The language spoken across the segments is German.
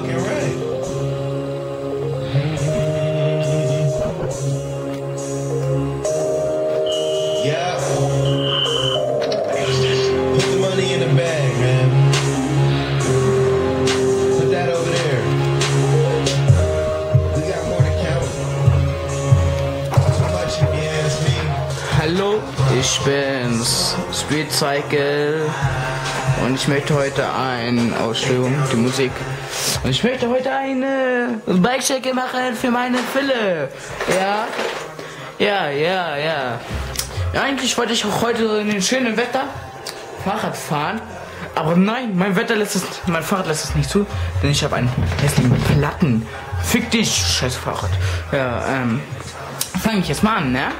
fucking right. Yeah. Put the money in the bag, man. Put that over there. We got more to count. Too much if you ask me. Hallo, ich bin's, Street Cycle, und ich möchte heute die Musik, und ich möchte heute eine Bike-Checke machen für meine Fille. Ja, eigentlich wollte ich auch heute in den schönen Wetter Fahrrad fahren, aber nein, mein Fahrrad lässt es nicht zu, denn ich habe einen hässlichen Platten. Fick dich, scheiß Fahrrad. Ja, fange ich jetzt mal an, ne?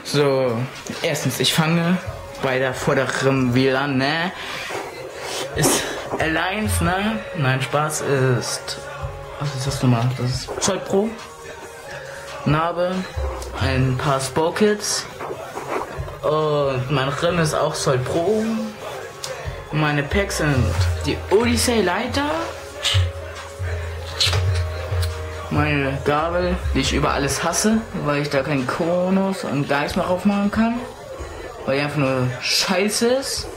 So, erstens, ich fange bei der vorderen WLAN, ne? Ist Alliance, ne? Nein, Spaß, ist... Was ist das nochmal? Das ist Zoll Pro. Narbe, ein paar Spokets. Und mein Rim ist auch Zoll Pro. Meine Packs sind die Odyssey Leiter. Meine Gabel, die ich über alles hasse, weil ich da keinen Konus und gar nichts mehr aufmachen kann. Weil die einfach nur scheiße ist.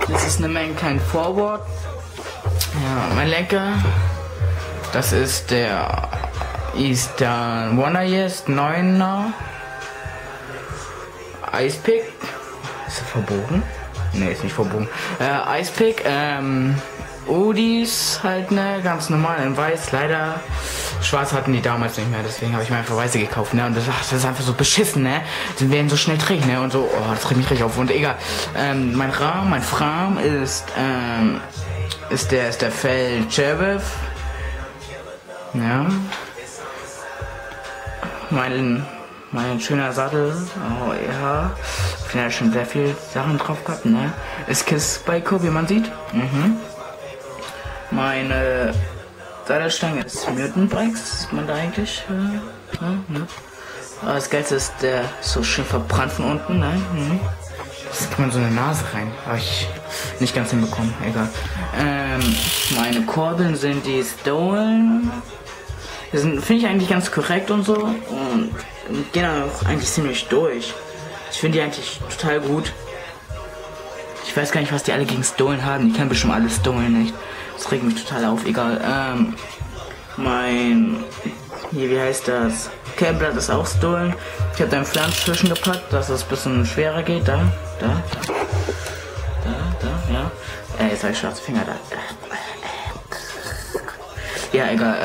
Das ist eine Menge kein Forward. Ja, mein Lenker. Das ist der Eastern Wonderjest 9er. Icepick. Ist er verbogen? Ne, ist nicht verbogen. Icepick, Odis halt, ne, ganz normal in weiß, leider. Schwarz hatten die damals nicht mehr, deswegen habe ich mir einfach weiße gekauft, ne, und das ist einfach so beschissen, ne, die werden so schnell träg, ne, und so, oh, das regt mich richtig auf, und egal. Mein Frame ist der Fell Cherev, ja, mein schöner Sattel, oh ja, ich habe ja schon sehr viel Sachen drauf gehabt, ne, ist Kiss Bike, wie man sieht, Meine Sattelstange ist Mutant Bikes, sieht man da eigentlich, ne? Aber das Geilste ist, der ist so schön verbrannt von unten, ne? Das kann man so in die Nase rein, habe ich nicht ganz hinbekommen, egal. Meine Kurbeln sind die Stolen. Die finde ich eigentlich ganz korrekt und so, und gehen auch eigentlich ziemlich durch. Ich finde die eigentlich total gut. Ich weiß gar nicht, was die alle gegen Stolen haben, die kennen bestimmt alle Stolen nicht. Das regt mich total auf, egal. Wie heißt das? Campblatt ist auch Stolen. Ich habe da einen Flansch zwischengepackt, dass es ein bisschen schwerer geht. Da, ja. Jetzt habe ich schwarze Finger da. Ja, egal.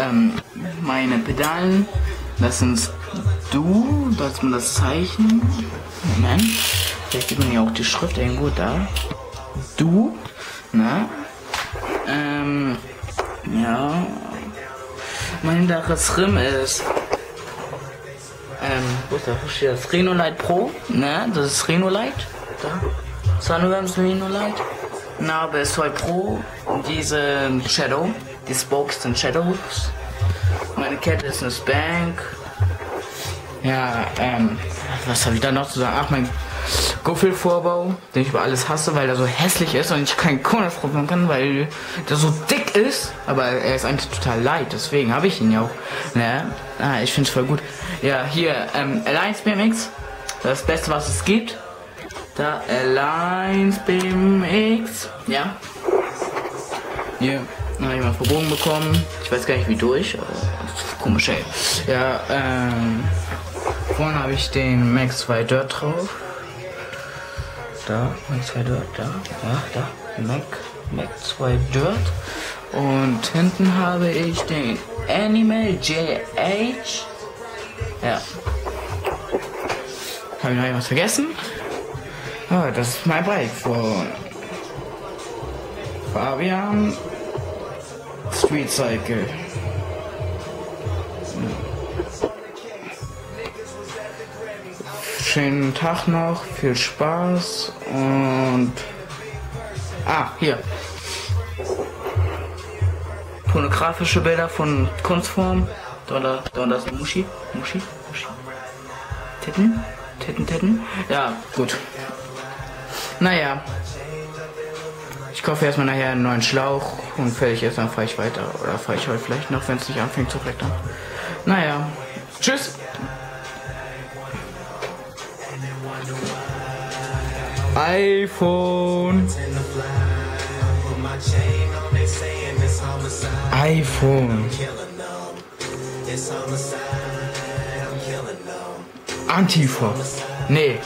Meine Pedalen, das sind da ist man das Zeichen. Moment. Vielleicht sieht man ja auch die Schrift irgendwo da. Ne? Ja. Mein hinteres Rim ist, wo steht das? Rhenolite Pro, ne? Das ist Rhenolite, da. Sunworms Rhenolite. Narbe ist Zoll Pro, diese Shadow, die Spokes sind Shadows. Meine Kette ist eine Spank. Ja, was habe ich da noch zu sagen? Ach, mein Guffel-Vorbau, den ich über alles hasse, weil er so hässlich ist und ich keinen Konus drauf machen kann, weil der so dick ist, aber er ist eigentlich total light, deswegen habe ich ihn ja auch. Ne? Ich finde es voll gut. Ja, hier, Alliance BMX, das Beste, was es gibt. Da, Alliance BMX, ja. Hier, habe ich mal verbogen bekommen. Ich weiß gar nicht wie durch, aber das ist komisch, ey. Ja, vorne habe ich den Max 2 Dirt drauf. Da, Max 2 Dirt, da, Max 2 Dirt. Und hinten habe ich den Animal JH. Ja. Habe ich noch irgendwas vergessen? Ah, das ist mein Bike von Fabian Street Cycle. Schönen Tag noch, viel Spaß und hier pornografische Bilder von Kunstform. Da ist Muschi. Titten. Ja, gut. Naja. Ich kaufe erstmal nachher einen neuen Schlauch und fertig ist, dann fahre ich weiter. Oder fahre ich heute vielleicht noch, wenn es nicht anfängt zu regnen. Naja, tschüss. iPhone. iPhone. Antifa. Nee.